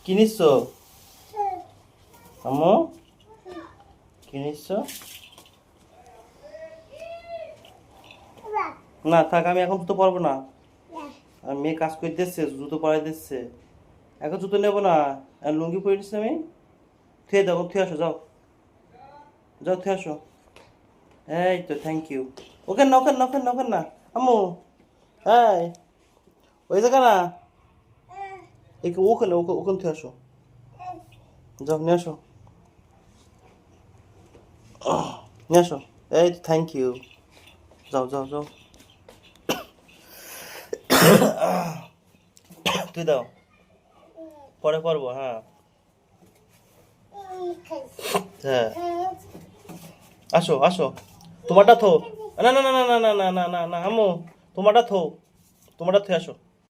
কি নিচ্ছো আম্মু? কি নিচ্ছো? না থাক, আমি এখন জুতো পরবো না। আর মেয়ে কাজ করে দিচ্ছে, জুতো পরাই দিচ্ছে। এখন জুতো নেবো না। আর লুঙ্গি পরে দিচ্ছি আমি। থুয়ে দাও, থুয়ে আসো, যাও যাও, থুয়ে আসো। এই তো, থ্যাংক ইউ। ওখানে না, ওখানে না, ওখানে না, ওখানে না আম্মু। এই, ওই জায়গা না, ওখানে ওখানে থুয়ে আসো। যাও নিয়ে আসো, নিয়ে আসো। এই তো, থ্যাংক ইউ। যাও যাও যাও। তুই দাও, পরে পারবো। হ্যাঁ হ্যাঁ, আসো আসো। তোমারটা থো। না না না না না না না না না না আম্মু, তোমারটা থো, তোমারটা থুয়ে আসো।